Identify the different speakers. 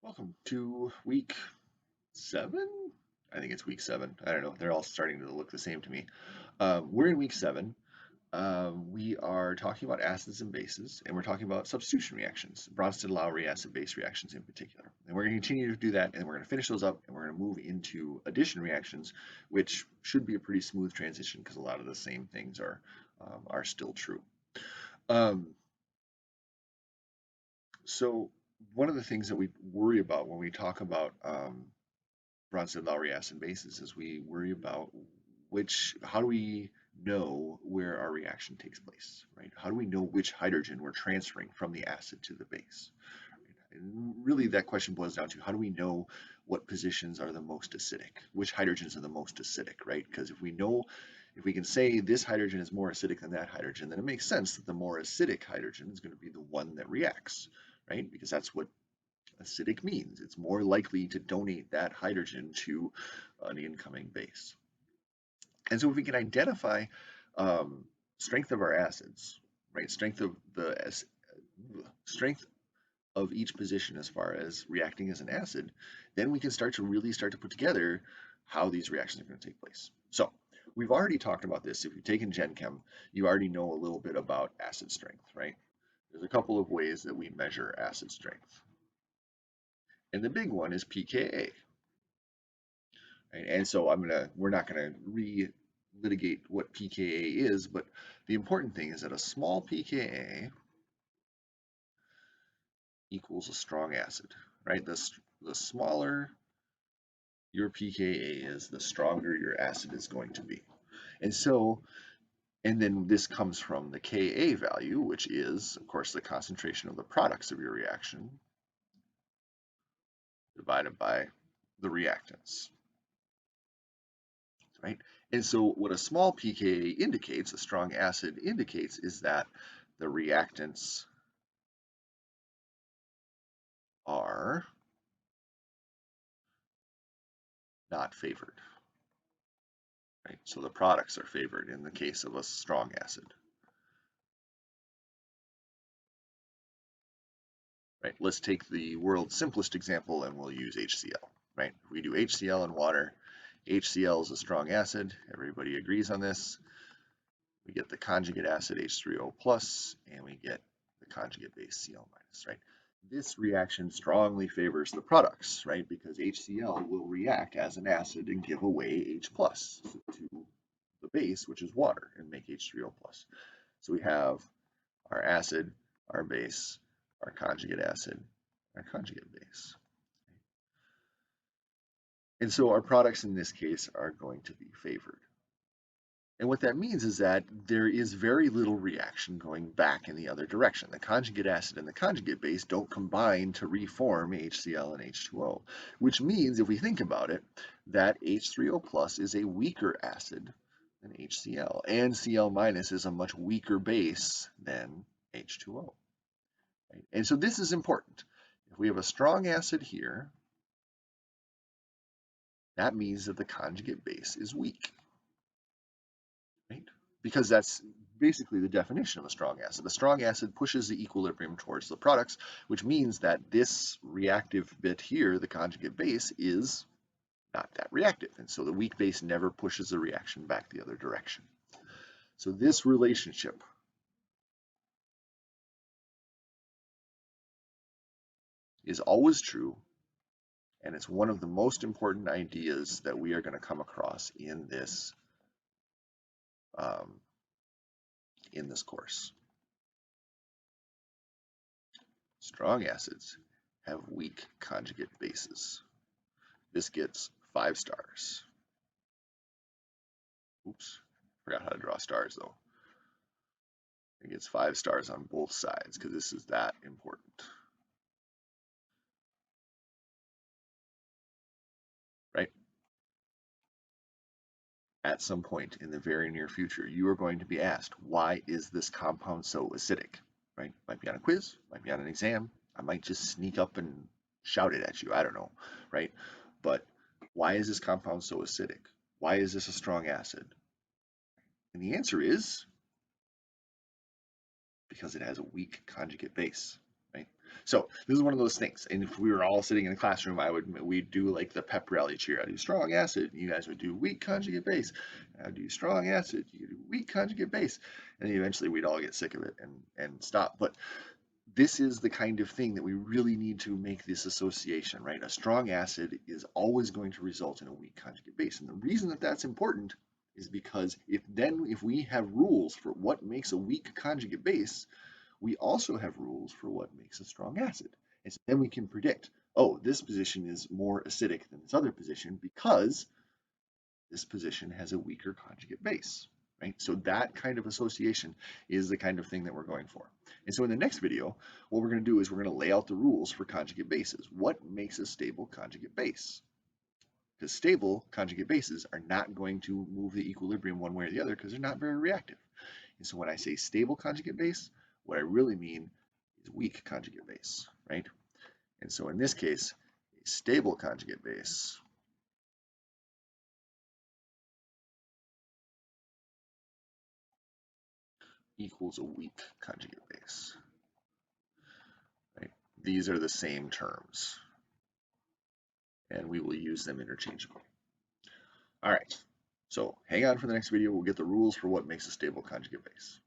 Speaker 1: Welcome to week 7. I think it's week 7. I don't know. They're all starting to look the same to me. We're in week 7. We are talking about acids and bases, and we're talking about substitution reactions, Bronsted-Lowry acid-base reactions in particular. And we're going to continue to do that, and we're going to finish those up, and we're going to move into addition reactions, which should be a pretty smooth transition because a lot of the same things are still true. Um, so one of the things that we worry about when we talk about Bronsted-Lowry acid bases is we worry about how do we know where our reaction takes place, right? How do we know which hydrogen we're transferring from the acid to the base? And really that question boils down to how do we know what positions are the most acidic, which hydrogens are the most acidic, right? Because if we can say this hydrogen is more acidic than that hydrogen, then it makes sense that the more acidic hydrogen is going to be the one that reacts, right? Because that's what acidic means. It's more likely to donate that hydrogen to an incoming base. And so if we can identify strength of our acids, right, strength of each position as far as reacting as an acid, then we can really start to put together how these reactions are going to take place. So we've already talked about this. If you've taken Gen Chem, you already know a little bit about acid strength, right? There's a couple of ways that we measure acid strength. And the big one is pKa. Right? And so we're not gonna re-litigate what pKa is, but the important thing is that a small pKa equals a strong acid, right? The smaller your pKa is, the stronger your acid is going to be. And then this comes from the Ka value, which is, of course, the concentration of the products of your reaction divided by the reactants. Right? And so what a small pKa indicates, a strong acid indicates, is that the reactants are not favored. Right? So the products are favored in the case of a strong acid. Right? Let's take the world's simplest example and we'll use HCl. Right? If we do HCl and water, HCl is a strong acid. Everybody agrees on this. We get the conjugate acid H3O+, and we get the conjugate base Cl-, right? This reaction strongly favors the products, right? Because HCl will react as an acid and give away H+ to the base, which is water, and make H3O+. So we have our acid, our base, our conjugate acid, our conjugate base. And so our products in this case are going to be favored. And what that means is that there is very little reaction going back in the other direction. The conjugate acid and the conjugate base don't combine to reform HCl and H2O, which means, if we think about it, that H3O+ is a weaker acid than HCl, and Cl- is a much weaker base than H2O. Right? And so this is important. If we have a strong acid here, that means that the conjugate base is weak. Right? Because that's basically the definition of a strong acid. A strong acid pushes the equilibrium towards the products, which means that this reactive bit here, the conjugate base, is not that reactive. And so the weak base never pushes the reaction back the other direction. So this relationship is always true, and it's one of the most important ideas that we are going to come across in this course. Strong acids have weak conjugate bases. This gets 5 stars. Oops, forgot how to draw stars though. It gets 5 stars on both sides because this is that important. Right? At some point in the very near future, you are going to be asked, why is this compound so acidic? Right? Might be on a quiz, might be on an exam. I might just sneak up and shout it at you. I don't know. Right? But why is this compound so acidic? Why is this a strong acid? And the answer is because it has a weak conjugate base. right? So this is one of those things. And if we were all sitting in a classroom, we'd do like the pep rally cheer. I'd do strong acid. You guys would do weak conjugate base. I'd do strong acid. You do weak conjugate base. And then eventually we'd all get sick of it and stop. But this is the kind of thing that we really need to make this association, right? A strong acid is always going to result in a weak conjugate base. And the reason that that's important is because if we have rules for what makes a weak conjugate base, we also have rules for what makes a strong acid. And so then we can predict, oh, this position is more acidic than this other position because this position has a weaker conjugate base, right? So that kind of association is the kind of thing that we're going for. And so in the next video, what we're going to do is we're going to lay out the rules for conjugate bases. What makes a stable conjugate base? Because stable conjugate bases are not going to move the equilibrium one way or the other because they're not very reactive. And so when I say stable conjugate base, what I really mean is weak conjugate base, right? And so in this case, a stable conjugate base equals a weak conjugate base, right? These are the same terms, and we will use them interchangeably. All right, so hang on for the next video. We'll get the rules for what makes a stable conjugate base.